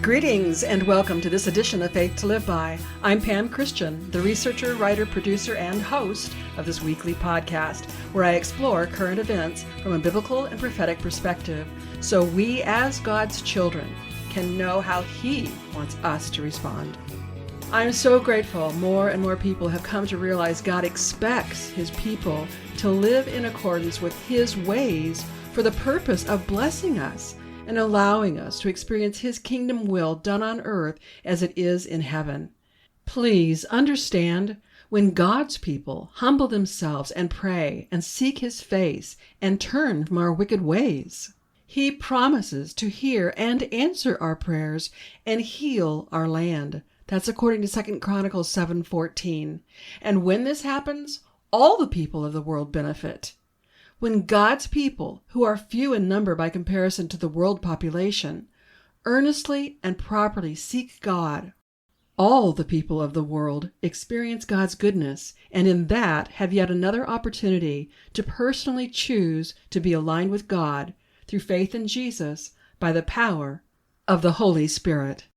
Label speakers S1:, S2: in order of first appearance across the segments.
S1: Greetings and welcome to this edition of Faith to Live By. I'm Pam Christian, the researcher, writer, producer, and host of this weekly podcast, where I explore current events from a biblical and prophetic perspective, so we as God's children can know how He wants us to respond. I'm so grateful more and more people have come to realize God expects His people to live in accordance with His ways for the purpose of blessing us and allowing us to experience His kingdom will done on earth as it is in heaven. Please understand, when God's people humble themselves and pray and seek His face and turn from our wicked ways, He promises to hear and answer our prayers and heal our land. That's according to 2 Chronicles 7:14. And when this happens, all the people of the world benefit. When God's people, who are few in number by comparison to the world population, earnestly and properly seek God, all the people of the world experience God's goodness, and in that have yet another opportunity to personally choose to be aligned with God through faith in Jesus by the power of the Holy Spirit.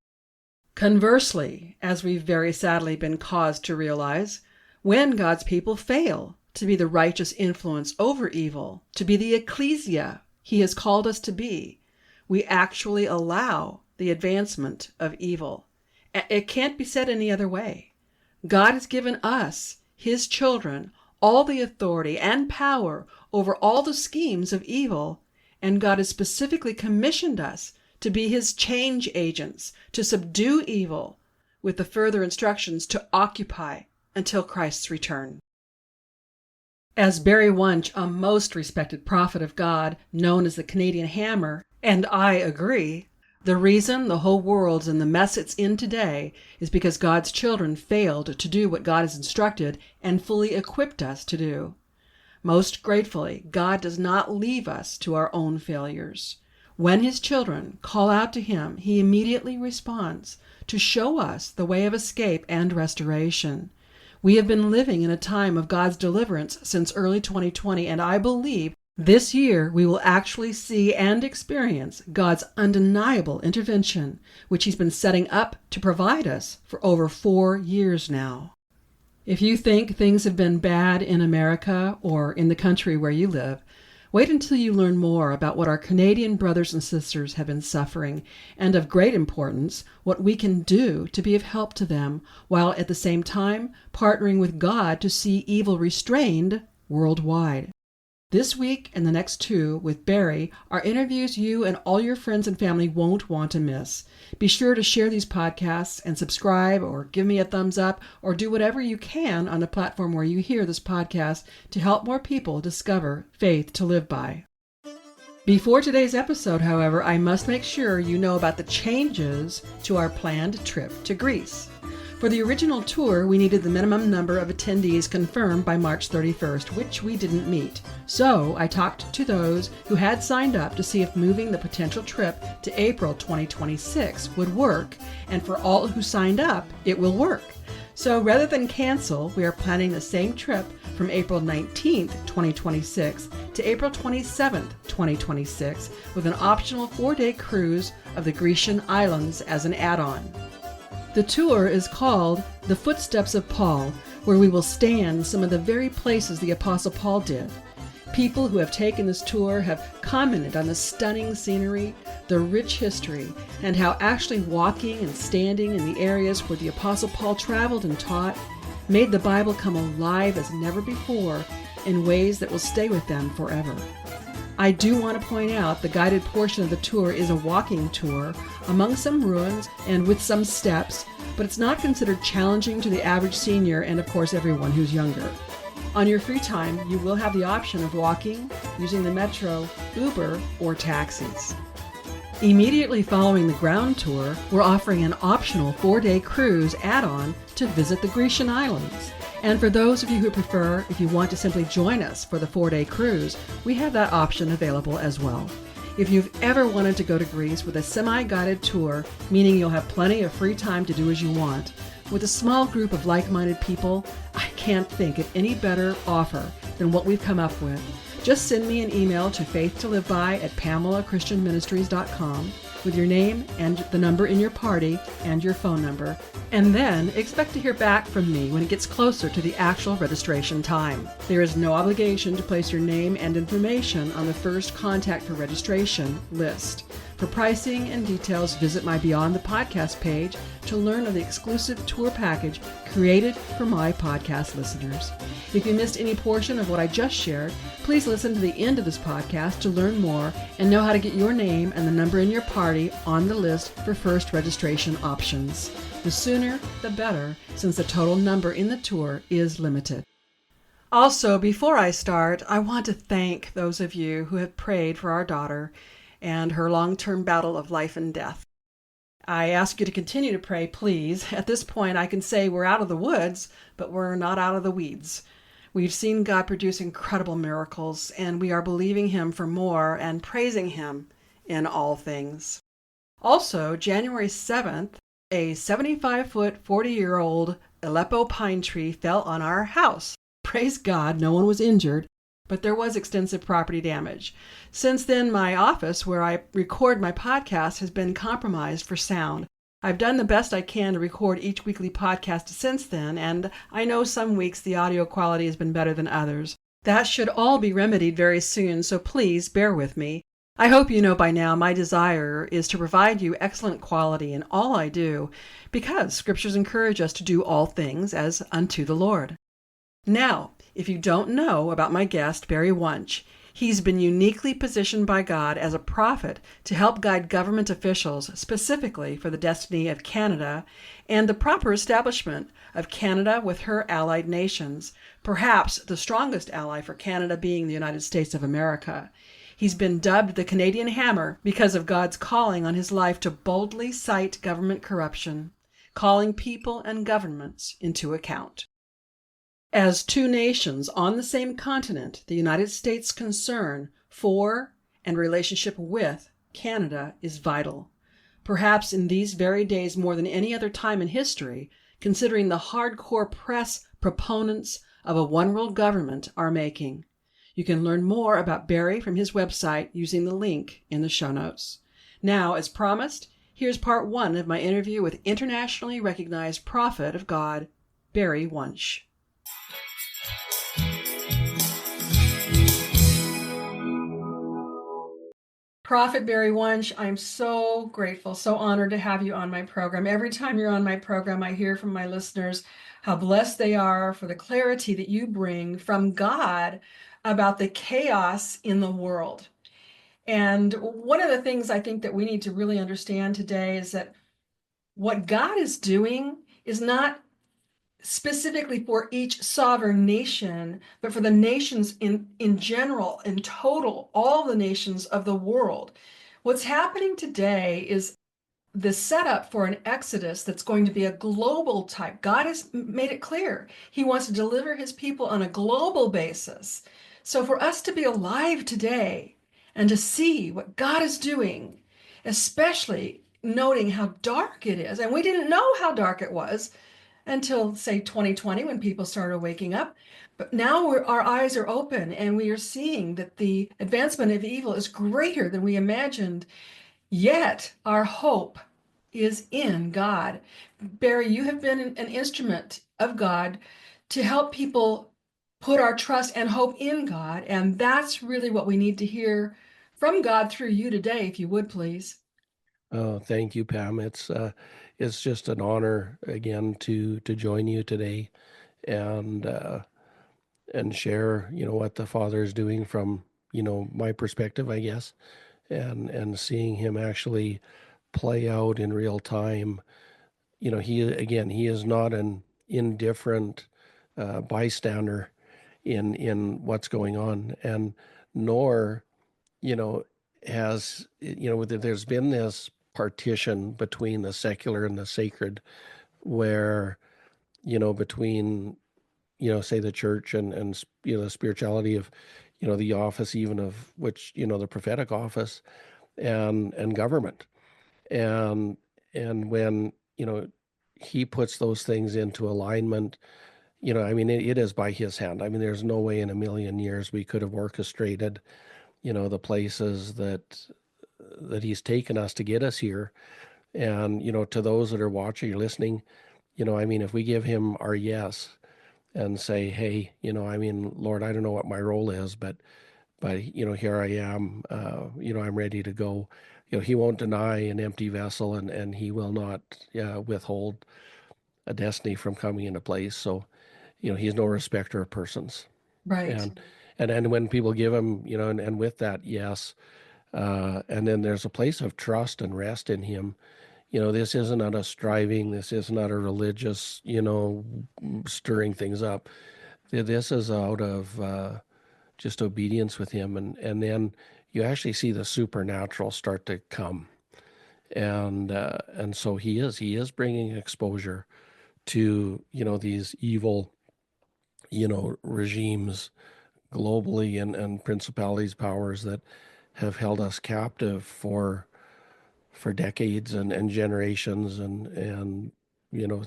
S1: Conversely, as we've very sadly been caused to realize, when God's people fail to be the righteous influence over evil, to be the ecclesia He has called us to be, we actually allow the advancement of evil. It can't be said any other way. God has given us, His children, all the authority and power over all the schemes of evil, and God has specifically commissioned us to be His change agents, to subdue evil, with the further instructions to occupy until Christ's return. As Barry Wunsch, a most respected prophet of God, known as the Canadian Hammer, and I agree, the reason the whole world's in the mess it's in today is because God's children failed to do what God has instructed and fully equipped us to do. Most gratefully, God does not leave us to our own failures. When His children call out to Him, He immediately responds to show us the way of escape and restoration. We have been living in a time of God's deliverance since early 2020, and I believe this year we will actually see and experience God's undeniable intervention, which He's been setting up to provide us for over 4 years now. If you think things have been bad in America or in the country where you live, wait until you learn more about what our Canadian brothers and sisters have been suffering, and of great importance, what we can do to be of help to them, while at the same time partnering with God to see evil restrained worldwide. This week and the next 2 with Barry are interviews you and all your friends and family won't want to miss. Be sure to share these podcasts and subscribe or give me a thumbs up or do whatever you can on the platform where you hear this podcast to help more people discover faith to live by. Before today's episode, however, I must make sure you know about the changes to our planned trip to Greece. For the original tour, we needed the minimum number of attendees confirmed by March 31st, which we didn't meet. So I talked to those who had signed up to see if moving the potential trip to April 2026 would work, and for all who signed up, it will work. So rather than cancel, we are planning the same trip from April 19th, 2026 to April 27th, 2026, with an optional 4-day cruise of the Grecian islands as an add-on. The tour is called The Footsteps of Paul, where we will stand in some of the very places the Apostle Paul did. People who have taken this tour have commented on the stunning scenery, the rich history, and how actually walking and standing in the areas where the Apostle Paul traveled and taught made the Bible come alive as never before in ways that will stay with them forever. I do want to point out the guided portion of the tour is a walking tour among some ruins and with some steps, but it's not considered challenging to the average senior and of course everyone who's younger. On your free time, you will have the option of walking, using the metro, Uber, or taxis. Immediately following the ground tour, we're offering an optional 4-day cruise add-on to visit the Grecian islands. And for those of you who prefer, if you want to simply join us for the 4-day cruise, we have that option available as well. If you've ever wanted to go to Greece with a semi-guided tour, meaning you'll have plenty of free time to do as you want, with a small group of like-minded people, I can't think of any better offer than what we've come up with. Just send me an email to faithtoliveby@PamelaChristianMinistries.com with your name and the number in your party and your phone number, and then expect to hear back from me when it gets closer to the actual registration time. There is no obligation to place your name and information on the first contact for registration list. For pricing and details, visit my Beyond the Podcast page to learn of the exclusive tour package created for my podcast listeners. If you missed any portion of what I just shared, please listen to the end of this podcast to learn more and know how to get your name and the number in your party on the list for first registration options. The sooner, the better, since the total number in the tour is limited. Also, before I start, I want to thank those of you who have prayed for our daughter and her long-term battle of life and death. I ask you to continue to pray, please. At this point, I can say we're out of the woods, but we're not out of the weeds. We've seen God produce incredible miracles, and we are believing Him for more and praising Him in all things. Also, January 7th, a 75-foot, 40-year-old Aleppo pine tree fell on our house. Praise God, no one was injured, but there was extensive property damage. Since then, my office, where I record my podcast, has been compromised for sound. I've done the best I can to record each weekly podcast since then, and I know some weeks the audio quality has been better than others. That should all be remedied very soon, so please bear with me. I hope you know by now my desire is to provide you excellent quality in all I do, because scriptures encourage us to do all things as unto the Lord. Now, if you don't know about my guest, Barry Wunsch, he's been uniquely positioned by God as a prophet to help guide government officials specifically for the destiny of Canada and the proper establishment of Canada with her allied nations, perhaps the strongest ally for Canada being the United States of America. He's been dubbed the Canadian Hammer because of God's calling on his life to boldly cite government corruption, calling people and governments into account. As two nations on the same continent, the United States' concern for and relationship with Canada is vital. Perhaps in these very days more than any other time in history, considering the hardcore press proponents of a one-world government are making. You can learn more about Barry from his website using the link in the show notes. Now, as promised, here's part one of my interview with internationally recognized prophet of God, Barry Wunsch. Prophet Barry Wunsch, I'm so grateful, so honored to have you on my program. Every time you're on my program, I hear from my listeners how blessed they are for the clarity that you bring from God about the chaos in the world. And one of the things I think that we need to really understand today is that what God is doing is not specifically for each sovereign nation, but for the nations in general, in total, all the nations of the world. What's happening today is the setup for an exodus that's going to be a global type. God has made it clear. He wants to deliver his people on a global basis. So for us to be alive today and to see what God is doing, especially noting how dark it is, and we didn't know how dark it was until, say, 2020, when people started waking up. But now our eyes are open and we are seeing that the advancement of evil is greater than we imagined. Yet our hope is in God. Barry, you have been an instrument of God to help people put our trust and hope in God. And that's really what we need to hear from God through you today, if you would, please.
S2: Oh, thank you, Pam. It's just an honor again to join you today and share, what the Father is doing from, my perspective, I guess, and seeing him actually play out in real time. He is not an indifferent bystander in what's going on, and nor, you know, there's been this partition between the secular and the sacred, where, between, say the church and the spirituality of, the office even of which, the prophetic office and government. And, when, he puts those things into alignment, I mean, it is by his hand. I mean, there's no way in a million years we could have orchestrated, the places that that he's taken us to get us here. And, to those that are watching or listening, I mean, if we give him our yes and say, hey, I mean, Lord, I don't know what my role is, but here I am, I'm ready to go. He won't deny an empty vessel, and he will not withhold a destiny from coming into place. So, he's no respecter of persons.
S1: Right.
S2: And when people give him, and with that, yes, and then there's a place of trust and rest in him. This isn't out of striving. This is not a religious, stirring things up. This is out of just obedience with him, and then you actually see the supernatural start to come, and so he is bringing exposure to these evil regimes globally, and principalities, powers that have held us captive for decades and generations, and you know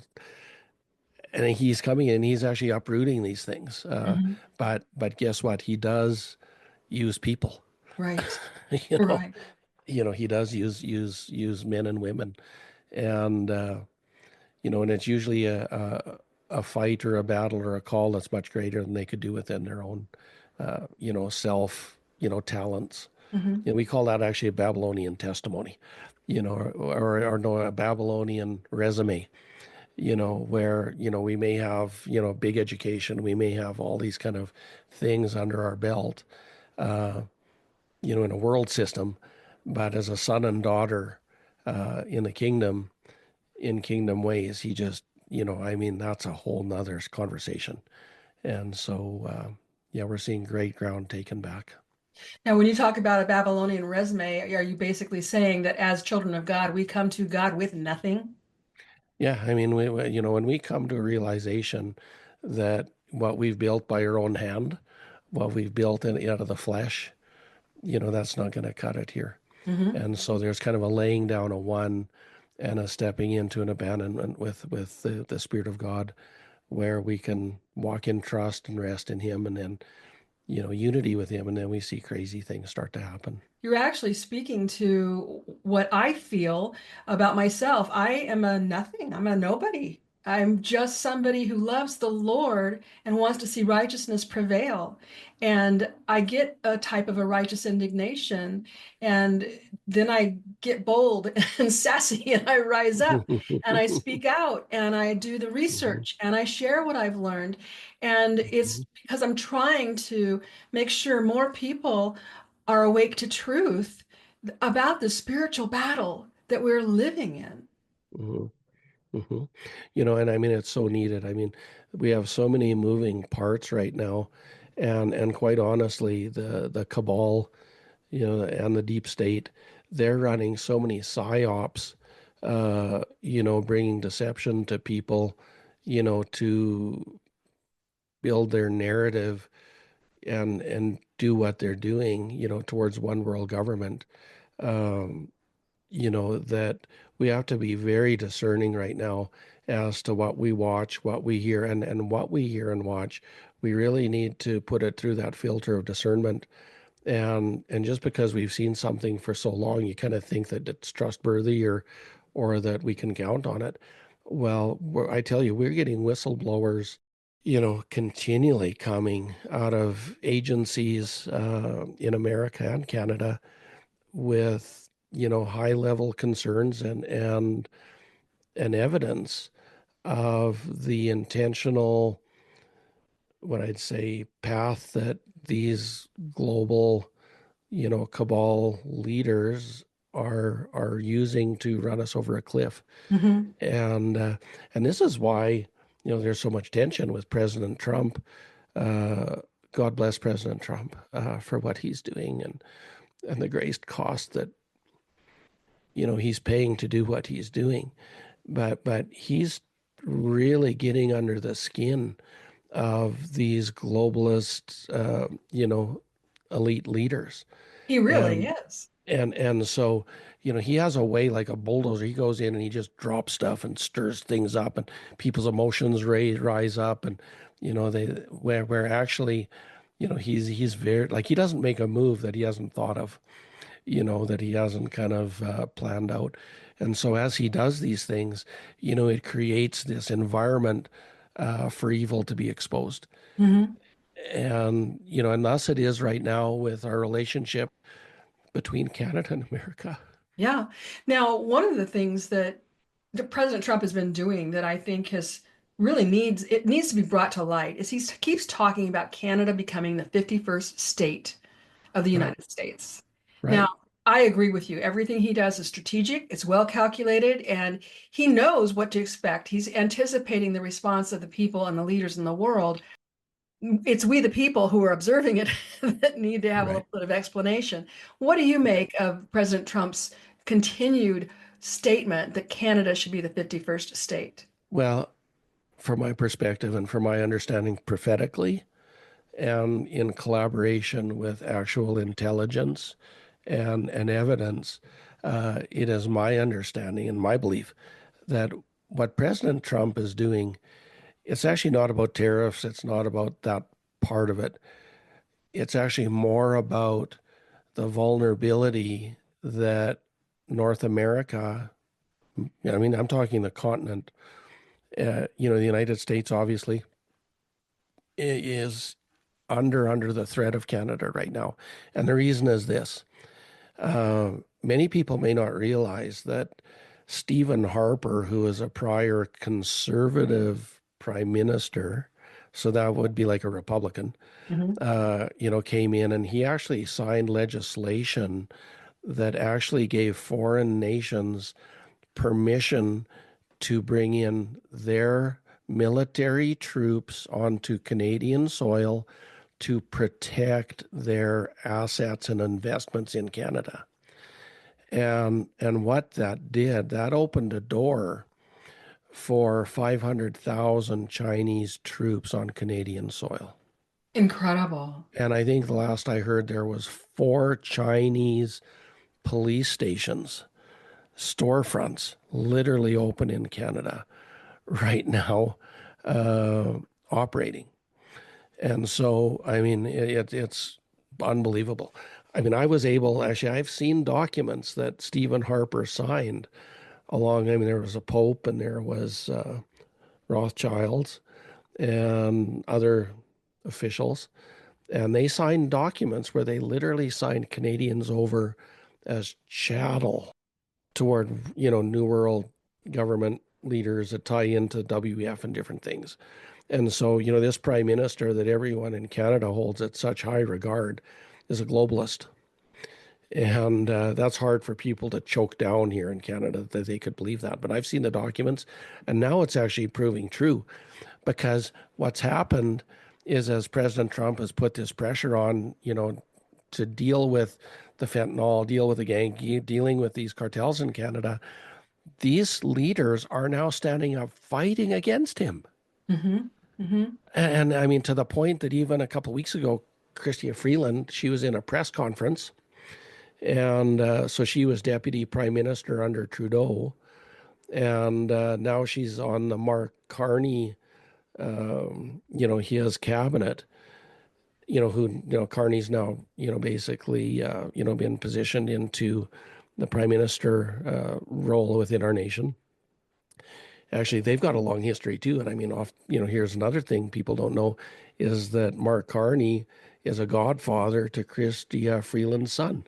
S2: and he's coming in, he's actually uprooting these things,
S1: Hmm.
S2: but guess what, he does use people.
S1: Right.
S2: you know
S1: Right.
S2: he does use men and women, and and it's usually a fight or a battle or a call that's much greater than they could do within their own self talents.
S1: Hmm.
S2: We call that actually a Babylonian testimony, or no, a Babylonian resume, where, we may have, big education, we may have all these kind of things under our belt, uh, in a world system, but as a son and daughter in the kingdom, in kingdom ways, he just, I mean, that's a whole nother conversation. And so, yeah, we're seeing great ground taken back.
S1: Now, when you talk about a Babylonian resume, are you basically saying that as children of God, we come to God with nothing?
S2: Yeah, I mean, when we come to a realization that what we've built by our own hand, what we've built out of the flesh, that's not going to cut it here.
S1: Hmm.
S2: And so there's kind of a laying down of one and a stepping into an abandonment with the Spirit of God, where we can walk in trust and rest in Him, and then, unity with Him. And then we see crazy things start to happen.
S1: You're actually speaking to what I feel about myself. I am a nothing. I'm a nobody. I'm just somebody who loves the Lord and wants to see righteousness prevail. And I get a type of a righteous indignation, and then I get bold and sassy, and I rise up and I speak out and I do the
S2: Mhm,
S1: research and I share what I've learned. And it's
S2: mhm,
S1: because I'm trying to make sure more people are awake to truth about the spiritual battle that we're living in.
S2: mhm, mhm. And I mean, it's so needed. I mean, we have so many moving parts right now, and quite honestly, the cabal, and the deep state, they're running so many psyops, bringing deception to people, to build their narrative and do what they're doing, towards one world government. Um, that we have to be very discerning right now as to what we watch, what we hear, and what we hear and watch. We really need to put it through that filter of discernment. And just because we've seen something for so long, you kind of think that it's trustworthy, or that we can count on it. Well, I tell you, we're getting whistleblowers, continually coming out of agencies in America and Canada with, high level concerns and evidence of the intentional, what I'd say, path that these global, cabal leaders are using to run us over a cliff.
S1: Hmm.
S2: And this is why, there's so much tension with President Trump. Uh, God bless President Trump for what he's doing, and the great cost that he's paying to do what he's doing. But he's really getting under the skin of these globalist, elite leaders,
S1: He really
S2: and
S1: is.
S2: and so, he has a way like a bulldozer. He goes in and he just drops stuff and stirs things up, and people's emotions rise up, and they where actually, he's very, like, he doesn't make a move that he hasn't thought of. that he hasn't kind of planned out. And so as he does these things, it creates this environment for evil to be exposed.
S1: Hmm.
S2: And thus it is right now with our relationship between Canada and America.
S1: Yeah. Now, one of the things that President Trump has been doing that I think has really needs to be brought to light is he keeps talking about Canada becoming the 51st state of the
S2: Right,
S1: United States. Now,
S2: right,
S1: I agree with you. Everything he does is strategic, it's well calculated, and he knows what to expect. He's anticipating the response of the people and the leaders in the world. It's we, the people, who are observing it that need to have a
S2: right.
S1: little bit of explanation. What do you make of President Trump's continued statement that Canada should be the 51st state?
S2: Well, from my perspective and from my understanding prophetically, and in collaboration with actual intelligence and evidence, it is my understanding and my belief that what President Trump is doing, it's actually not about tariffs. It's not about that part of it. It's actually more about the vulnerability that North America, I mean, I'm talking the continent, the United States obviously is under the threat of Canada right now. And the reason is this. Many people may not realize that Stephen Harper, who is a prior conservative prime minister, so that would be like a Republican,
S1: Mhm.
S2: came in and he actually signed legislation that actually gave foreign nations permission to bring in their military troops onto Canadian soil to protect their assets and investments in Canada. And what that did, that opened a door for 500,000 Chinese troops on Canadian soil.
S1: Incredible.
S2: And I think the last I heard there was 4 Chinese police stations, storefronts, literally open in Canada right now, uh, operating. And so, I mean, it's unbelievable. I mean, I was able, actually, I've seen documents that Stephen Harper signed along. I mean, there was a Pope and there was Rothschilds and other officials. And they signed documents where they literally signed Canadians over as chattel toward, New World government leaders that tie into WEF and different things. And so, this prime minister that everyone in Canada holds at such high regard is a globalist. And that's hard for people to choke down here in Canada that they could believe that. But I've seen the documents, and now it's actually proving true because what's happened is as President Trump has put this pressure on, to deal with the fentanyl, deal with the gang, dealing with these cartels in Canada, these leaders are now standing up fighting against him.
S1: Hmm. Hmm.
S2: And I mean, to the point that even a couple of weeks ago, Chrystia Freeland, she was in a press conference. And so she was deputy prime minister under Trudeau. And now she's on the Mark Carney, his cabinet, Carney's now, basically, been positioned into the prime minister role within our nation. Actually, they've got a long history too. And I mean, here's another thing people don't know is that Mark Carney is a godfather to Chrystia Freeland's son.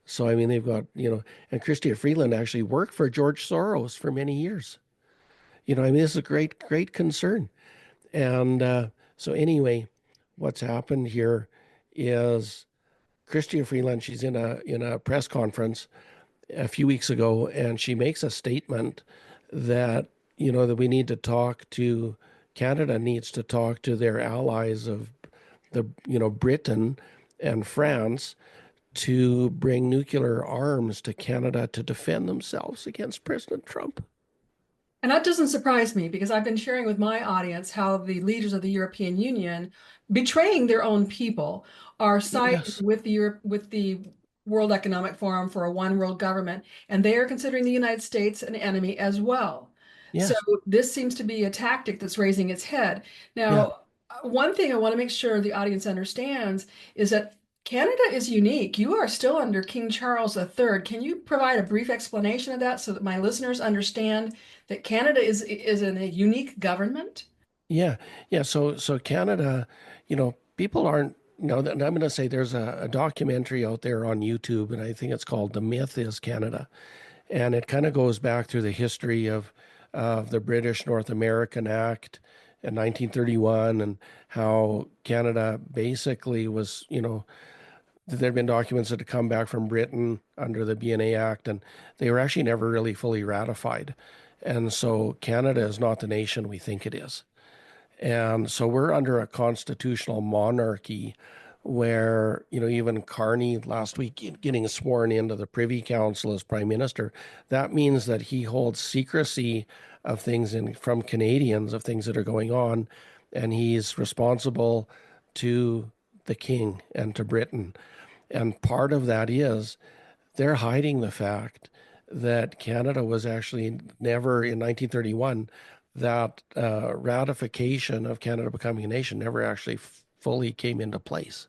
S2: So, I mean, they've got, and Chrystia Freeland actually worked for George Soros for many years. I mean, this is a great, great concern. And so, anyway, what's happened here is Chrystia Freeland, she's in a press conference a few weeks ago, and she makes a statement that that we need to talk to Canada needs to talk to their allies of the Britain and France to bring nuclear arms to Canada to defend themselves against President Trump.
S1: And that doesn't surprise me because I've been sharing with my audience how the leaders of the European Union, betraying their own people, are siding
S2: Yes,
S1: with the World Economic Forum for a one world government, and they are considering the United States an enemy as well. So
S2: yes,
S1: this seems to be a tactic that's raising its head.
S2: yeah,
S1: Now, one thing I want to make sure the audience understands is that Canada is unique. You are still under King Charles III. Can you provide a brief explanation of that so that my listeners understand that Canada is in a unique government?
S2: Yeah, yeah. So Canada, people aren't. And I'm going to say there's a documentary out there on YouTube, and I think it's called "The Myth Is Canada," and it kind of goes back through the history of the British North American Act in 1931, and how Canada basically was, there have been documents that have come back from Britain under the BNA Act, and they were actually never really fully ratified. And so Canada is not the nation we think it is. And so we're under a constitutional monarchy where, even Carney last week getting sworn into the Privy Council as Prime Minister, that means that he holds secrecy of things from Canadians, of things that are going on, and he's responsible to the King and to Britain. And part of that is they're hiding the fact that Canada was actually never in 1931, that ratification of Canada becoming a nation never actually fully came into place.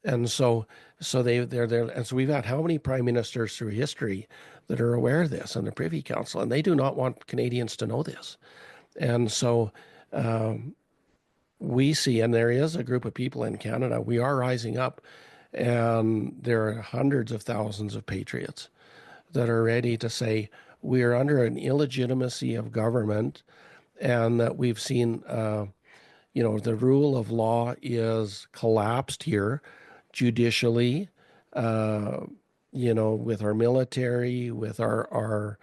S2: And so they're there. And so we've had how many prime ministers through history that are aware of this and the Privy Council, and they do not want Canadians to know this. And so we see, and there is a group of people in Canada, we are rising up, and there are hundreds of thousands of patriots that are ready to say, we are under an illegitimacy of government, and that we've seen, the rule of law is collapsed here judicially, with our military, with our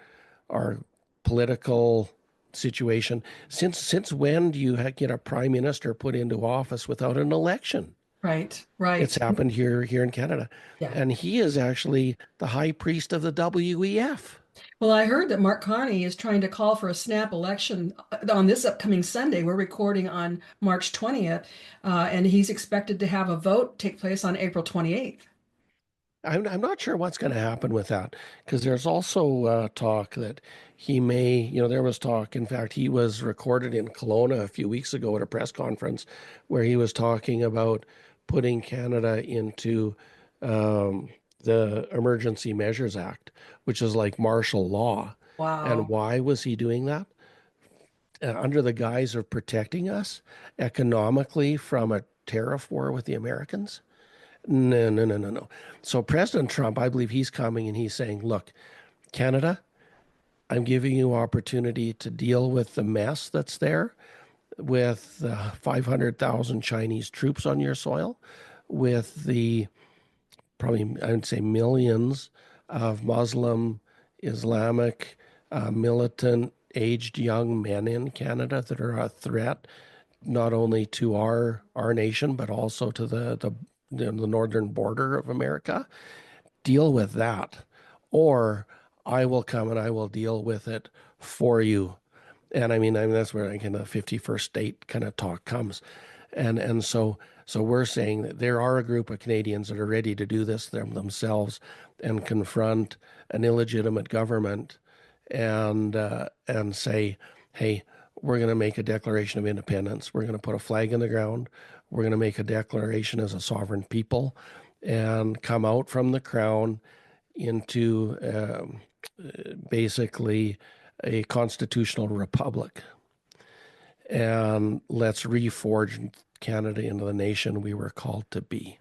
S2: political situation. Since when do you get a prime minister put into office without an election?
S1: Right,
S2: It's
S1: right.
S2: happened here in Canada.
S1: Yeah.
S2: And he is actually the high priest of the WEF.
S1: Well, I heard that Mark Carney is trying to call for a snap election on this upcoming Sunday. We're recording on March 20th, and he's expected to have a vote take place on April 28th.
S2: I'm not sure what's going to happen with that, because there's also talk that he may, there was talk. In fact, he was recorded in Kelowna a few weeks ago at a press conference where he was talking about putting Canada into the Emergency Measures Act, which is like martial law. And
S1: Wow.
S2: why was he doing that? Under the guise of protecting us economically from a tariff war with the Americans? No, no, no, no, no. So President Trump, I believe he's coming and he's saying, look, Canada, I'm giving you opportunity to deal with the mess that's there, with 500,000 Chinese troops on your soil, with the probably, I would say, millions of Muslim, Islamic, militant, aged young men in Canada that are a threat not only to our nation but also to the northern border of America. Deal with that, or I will come and I will deal with it for you. And I mean that's where kind of the 51st state kind of talk comes, and so we're saying that there are a group of Canadians that are ready to do this themselves and confront an illegitimate government, and say, hey, we're going to make a declaration of independence. We're going to put a flag in the ground. We're going to make a declaration as a sovereign people, and come out from the crown into basically a constitutional republic. And let's reforge Canada into the nation we were called to be.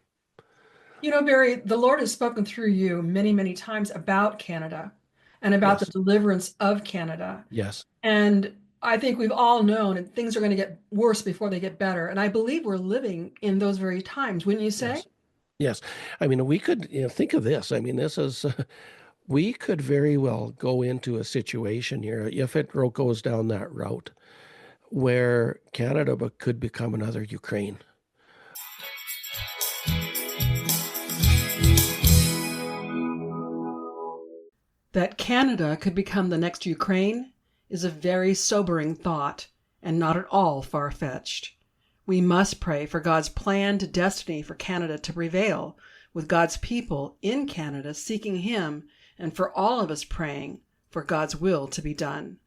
S1: You know, Barry, the Lord has spoken through you many, many times about Canada and about the
S2: Yes,
S1: deliverance of Canada.
S2: yes,
S1: And I think we've all known that things are going to get worse before they get better. And I believe we're living in those very times, wouldn't you say?
S2: yes, yes. I mean, we could, think of this. I mean, this is, we could very well go into a situation here, if it goes down that route, where Canada could become another Ukraine.
S1: That Canada could become the next Ukraine is a very sobering thought and not at all far-fetched. We must pray for God's planned destiny for Canada to prevail, with God's people in Canada seeking Him, and for all of us praying for God's will to be done.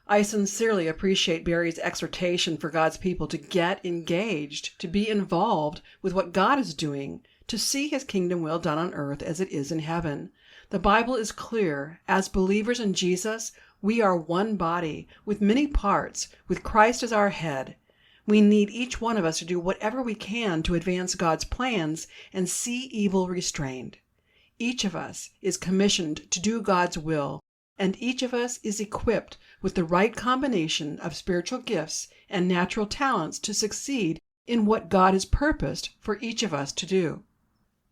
S1: I sincerely appreciate Barry's exhortation for God's people to get engaged, to be involved with what God is doing, to see his kingdom will done on earth as it is in heaven. The Bible is clear. As believers in Jesus, we are one body with many parts, with Christ as our head. We need each one of us to do whatever we can to advance God's plans and see evil restrained. Each of us is commissioned to do God's will, and each of us is equipped with the right combination of spiritual gifts and natural talents to succeed in what God has purposed for each of us to do.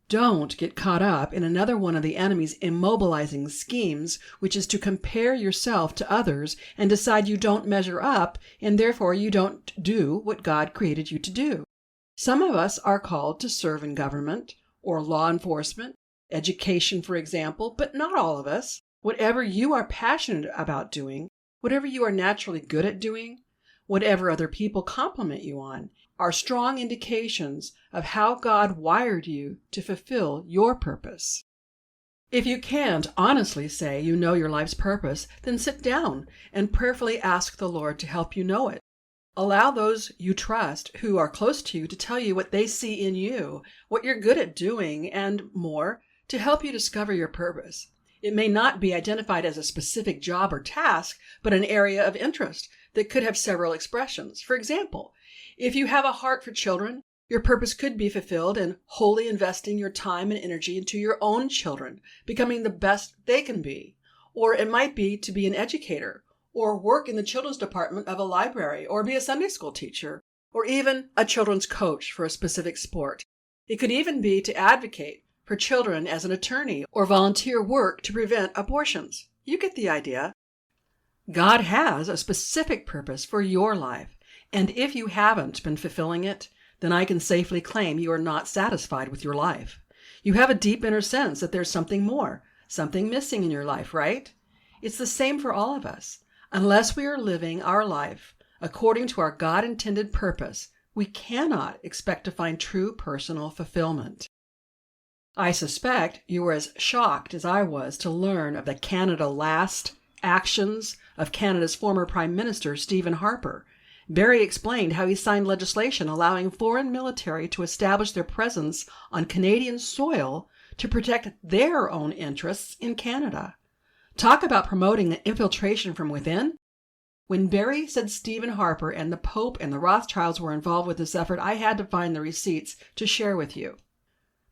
S1: Don't get caught up in another one of the enemy's immobilizing schemes, which is to compare yourself to others and decide you don't measure up and therefore you don't do what God created you to do. Some of us are called to serve in government or law enforcement, education, for example, but not all of us. Whatever you are passionate about doing, whatever you are naturally good at doing, whatever other people compliment you on, are strong indications of how God wired you to fulfill your purpose. If you can't honestly say you know your life's purpose, then sit down and prayerfully ask the Lord to help you know it. Allow those you trust who are close to you to tell you what they see in you, what you're good at doing, and more, to help you discover your purpose. It may not be identified as a specific job or task, but an area of interest that could have several expressions. For example, if you have a heart for children, your purpose could be fulfilled in wholly investing your time and energy into your own children, becoming the best they can be. Or it might be to be an educator, or work in the children's department of a library, or be a Sunday school teacher, or even a children's coach for a specific sport. It could even be to advocate for children as an attorney or volunteer work to prevent abortions. You get the idea. God has a specific purpose for your life, and if you haven't been fulfilling it, then I can safely claim you are not satisfied with your life. You have a deep inner sense that there's something more, something missing in your life, right? It's the same for all of us. Unless we are living our life according to our God-intended purpose, we cannot expect to find true personal fulfillment. I suspect you were as shocked as I was to learn of the Canada last actions of Canada's former Prime Minister, Stephen Harper. Barry explained how he signed legislation allowing foreign military to establish their presence on Canadian soil to protect their own interests in Canada. Talk about promoting infiltration from within. When Barry said Stephen Harper and the Pope and the Rothschilds were involved with this effort, I had to find the receipts to share with you.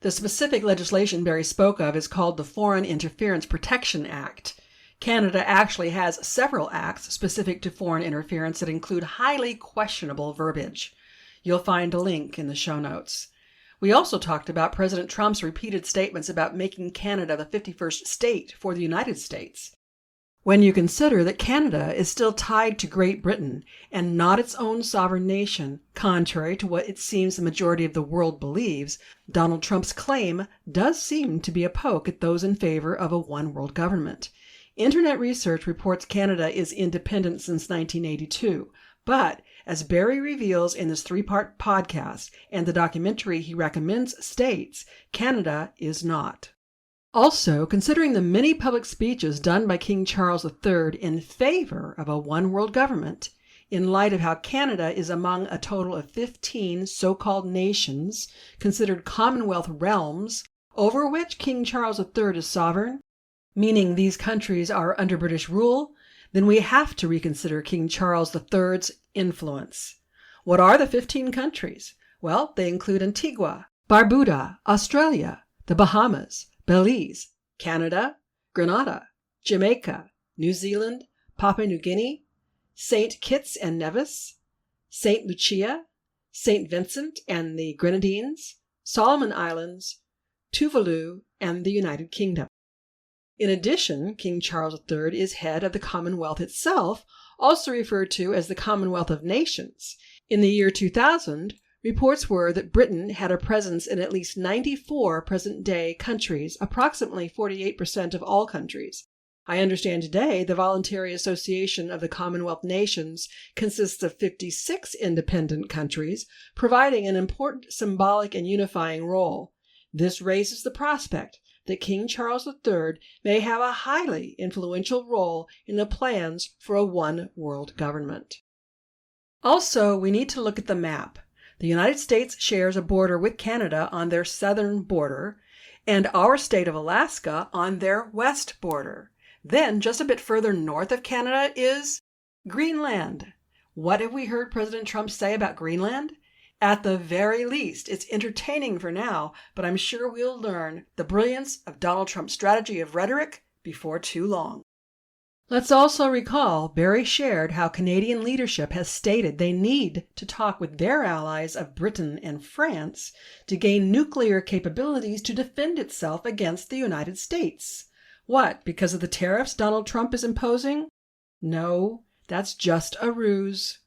S1: The specific legislation Barry spoke of is called the Foreign Interference Protection Act. Canada actually has several acts specific to foreign interference that include highly questionable verbiage. You'll find a link in the show notes. We also talked about President Trump's repeated statements about making Canada the 51st state for the United States. When you consider that Canada is still tied to Great Britain and not its own sovereign nation, contrary to what it seems the majority of the world believes, Donald Trump's claim does seem to be a poke at those in favor of a one-world government. Internet research reports Canada is independent since 1982, but as Barry reveals in this 3-part podcast and the documentary he recommends states, Canada is not. Also, considering the many public speeches done by King Charles III in favor of a one-world government, in light of how Canada is among a total of 15 so-called nations considered Commonwealth realms over which King Charles III is sovereign, meaning these countries are under British rule, then we have to reconsider King Charles III's influence. What are the 15 countries? Well, they include Antigua, Barbuda, Australia, the Bahamas, Belize, Canada, Grenada, Jamaica, New Zealand, Papua New Guinea, St. Kitts and Nevis, St. Lucia, St. Vincent and the Grenadines, Solomon Islands, Tuvalu, and the United Kingdom. In addition, King Charles III is head of the Commonwealth itself, also referred to as the Commonwealth of Nations. In the year 2000, reports were that Britain had a presence in at least 94 present-day countries, approximately 48% of all countries. I understand today the Voluntary Association of the Commonwealth Nations consists of 56 independent countries, providing an important symbolic and unifying role. This raises the prospect that King Charles III may have a highly influential role in the plans for a one-world government. Also, we need to look at the map. The United States shares a border with Canada on their southern border, and our state of Alaska on their west border. Then, just a bit further north of Canada is Greenland. What have we heard President Trump say about Greenland? At the very least, it's entertaining for now, but I'm sure we'll learn the brilliance of Donald Trump's strategy of rhetoric before too long. Let's also recall Barry shared how Canadian leadership has stated they need to talk with their allies of Britain and France to gain nuclear capabilities to defend itself against the United States. What, because of the tariffs Donald Trump is imposing? No, that's just a ruse.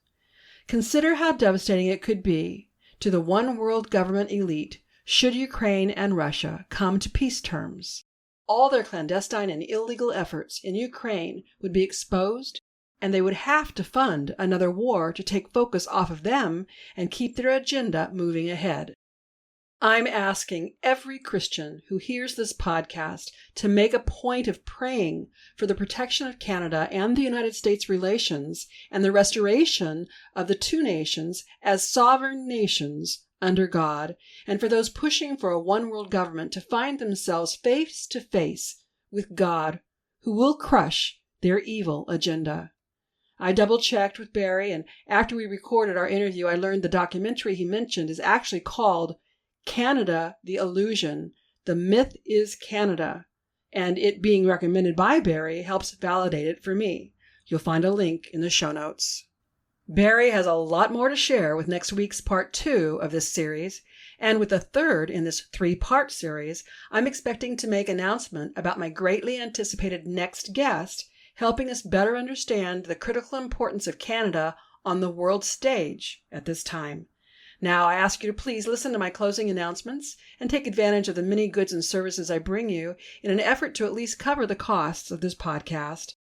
S1: Consider how devastating it could be to the one world government elite should Ukraine and Russia come to peace terms. All their clandestine and illegal efforts in Ukraine would be exposed, and they would have to fund another war to take focus off of them and keep their agenda moving ahead. I'm asking every Christian who hears this podcast to make a point of praying for the protection of Canada and the United States relations and the restoration of the two nations as sovereign nations under God, and for those pushing for a one-world government to find themselves face to face with God, who will crush their evil agenda. I double-checked with Barry, and after we recorded our interview, I learned the documentary he mentioned is actually called Canada, the Illusion. The Myth is Canada, and it being recommended by Barry helps validate it for me. You'll find a link in the show notes. Barry has a lot more to share with next week's part 2 of this series, and with the third in this 3-part series, I'm expecting to make an announcement about my greatly anticipated next guest, helping us better understand the critical importance of Canada on the world stage at this time. Now, I ask you to please listen to my closing announcements and take advantage of the many goods and services I bring you in an effort to at least cover the costs of this podcast.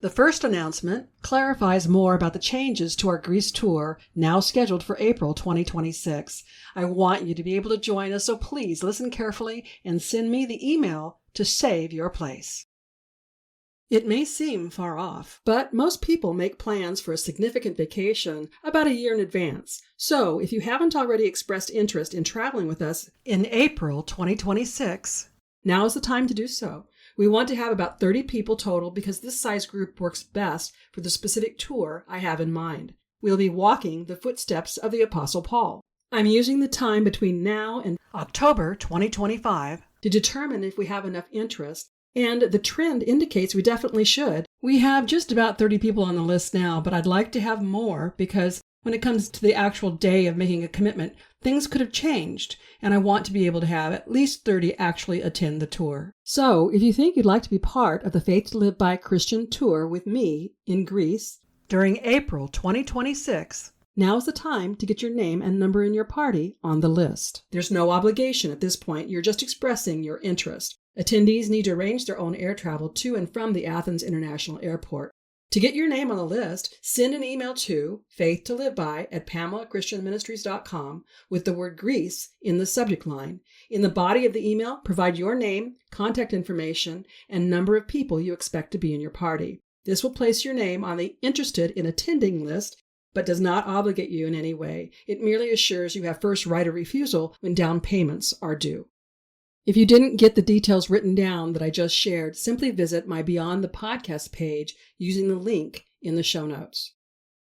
S1: The first announcement clarifies more about the changes to our Greece tour now scheduled for April 2026. I want you to be able to join us, so please listen carefully and send me the email to save your place. It may seem far off, but most people make plans for a significant vacation about a year in advance. So if you haven't already expressed interest in traveling with us in April 2026, now is the time to do so. We want to have about 30 people total because this size group works best for the specific tour I have in mind. We'll be walking the footsteps of the Apostle Paul. I'm using the time between now and October 2025 to determine if we have enough interest, and the trend indicates we definitely should. We have just about 30 people on the list now, but I'd like to have more because when it comes to the actual day of making a commitment, things could have changed, and I want to be able to have at least 30 actually attend the tour. So, if you think you'd like to be part of the Faith to Live By Christian tour with me in Greece during April 2026, now is the time to get your name and number in your party on the list. There's no obligation at this point. You're just expressing your interest. Attendees need to arrange their own air travel to and from the Athens International Airport. To get your name on the list, send an email to faithtoliveby@PamelaChristianMinistries.com with the word Greece in the subject line. In the body of the email, provide your name, contact information, and number of people you expect to be in your party. This will place your name on the interested in attending list, but does not obligate you in any way. It merely assures you have first right of refusal when down payments are due. If you didn't get the details written down that I just shared, simply visit my Beyond the Podcast page using the link in the show notes.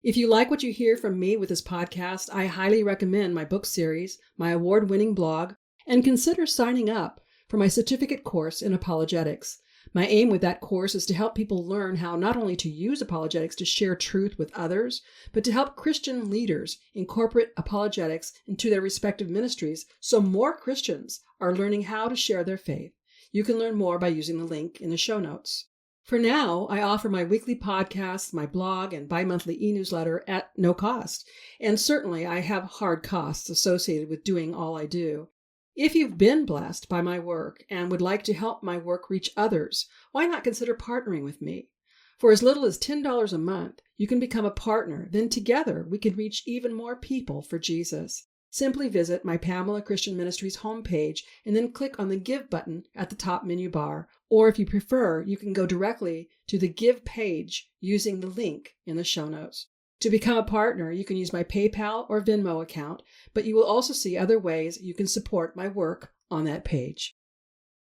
S1: If you like what you hear from me with this podcast, I highly recommend my book series, my award-winning blog, and consider signing up for my certificate course in apologetics. My aim with that course is to help people learn how not only to use apologetics to share truth with others, but to help Christian leaders incorporate apologetics into their respective ministries so more Christians are learning how to share their faith. You can learn more by using the link in the show notes. For now, I offer my weekly podcasts, my blog, and bi-monthly e-newsletter at no cost. And certainly I have hard costs associated with doing all I do. If you've been blessed by my work and would like to help my work reach others, why not consider partnering with me? For as little as $10 a month, you can become a partner. Then together we can reach even more people for Jesus. Simply visit my Pamela Christian Ministries homepage and then click on the Give button at the top menu bar. Or if you prefer, you can go directly to the Give page using the link in the show notes. To become a partner, you can use my PayPal or Venmo account, but you will also see other ways you can support my work on that page.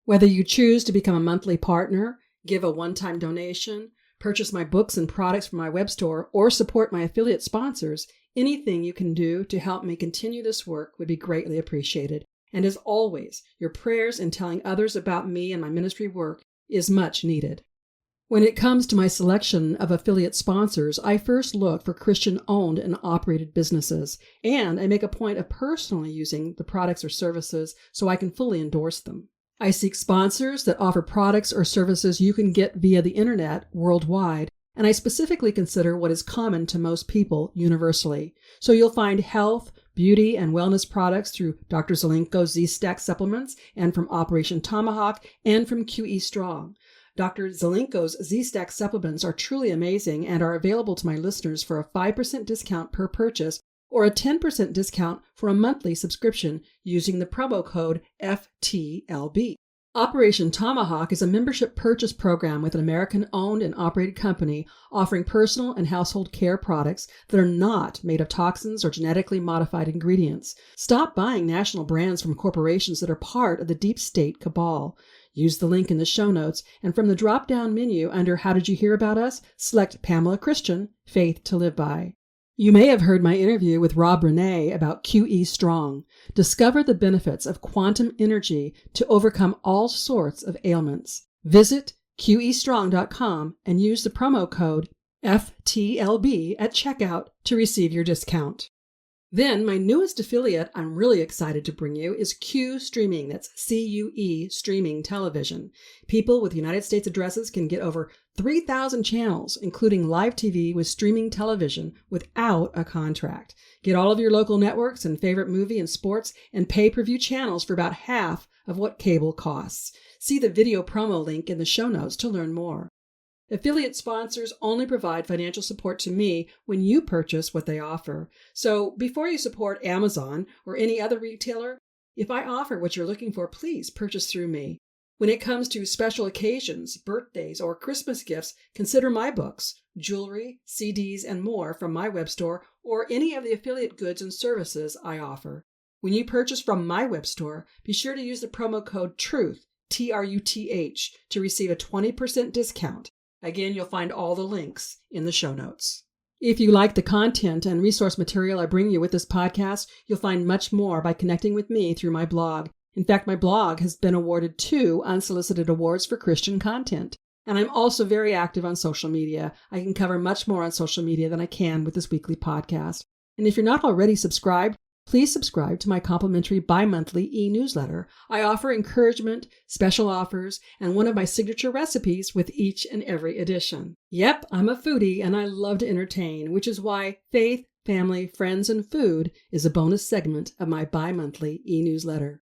S1: Whether you choose to become a monthly partner, give a one-time donation, purchase my books and products from my web store, or support my affiliate sponsors, anything you can do to help me continue this work would be greatly appreciated. And as always, your prayers and telling others about me and my ministry work is much needed. When it comes to my selection of affiliate sponsors, I first look for Christian-owned and operated businesses, and I make a point of personally using the products or services so I can fully endorse them. I seek sponsors that offer products or services you can get via the internet worldwide, and I specifically consider what is common to most people universally. So you'll find health, beauty, and wellness products through Dr. Zelenko's Z-Stack supplements and from Operation Tomahawk and from QE Strong. Dr. Zelenko's Z-Stack supplements are truly amazing and are available to my listeners for a 5% discount per purchase or a 10% discount for a monthly subscription using the promo code FTLB. Operation Tomahawk is a membership purchase program with an American-owned and operated company offering personal and household care products that are not made of toxins or genetically modified ingredients. Stop buying national brands from corporations that are part of the deep state cabal. Use the link in the show notes, and from the drop-down menu under How Did You Hear About Us, select Pamela Christian, Faith to Live By. You may have heard my interview with Rob Renee about QE Strong. Discover the benefits of quantum energy to overcome all sorts of ailments. Visit QEstrong.com and use the promo code FTLB at checkout to receive your discount. Then, my newest affiliate I'm really excited to bring you is Q Streaming. That's CUE Streaming Television. People with United States addresses can get over 3,000 channels, including live TV with streaming television without a contract. Get all of your local networks and favorite movie and sports and pay-per-view channels for about half of what cable costs. See the video promo link in the show notes to learn more. Affiliate sponsors only provide financial support to me when you purchase what they offer. So before you support Amazon or any other retailer, if I offer what you're looking for, please purchase through me. When it comes to special occasions, birthdays, or Christmas gifts, consider my books, jewelry, CDs, and more from my web store or any of the affiliate goods and services I offer. When you purchase from my web store, be sure to use the promo code TRUTH, TRUTH, to receive a 20% discount. Again, you'll find all the links in the show notes. If you like the content and resource material I bring you with this podcast, you'll find much more by connecting with me through my blog. In fact, my blog has been awarded 2 unsolicited awards for Christian content. And I'm also very active on social media. I can cover much more on social media than I can with this weekly podcast. And if you're not already subscribed, please subscribe to my complimentary bi-monthly e-newsletter. I offer encouragement, special offers, and one of my signature recipes with each and every edition. Yep, I'm a foodie and I love to entertain, which is why Faith, Family, Friends, and Food is a bonus segment of my bi-monthly e-newsletter.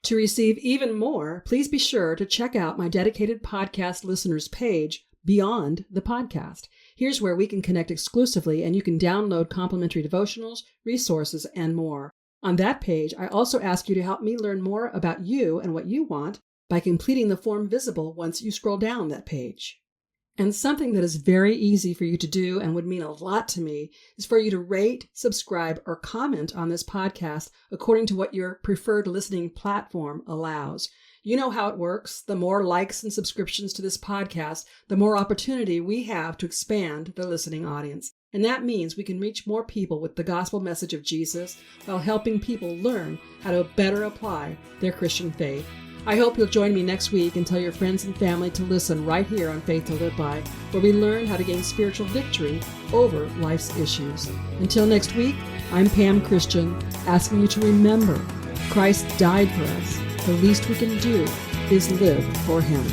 S1: To receive even more, please be sure to check out my dedicated podcast listeners page, Beyond the Podcast. Here's where we can connect exclusively and you can download complimentary devotionals, resources, and more. On that page, I also ask you to help me learn more about you and what you want by completing the form visible once you scroll down that page. And something that is very easy for you to do and would mean a lot to me is for you to rate, subscribe, or comment on this podcast according to what your preferred listening platform allows. You know how it works. The more likes and subscriptions to this podcast, the more opportunity we have to expand the listening audience. And that means we can reach more people with the gospel message of Jesus while helping people learn how to better apply their Christian faith. I hope you'll join me next week and tell your friends and family to listen right here on Faith to Live By, where we learn how to gain spiritual victory over life's issues. Until next week, I'm Pam Christian, asking you to remember Christ died for us. The least we can do is live for Him.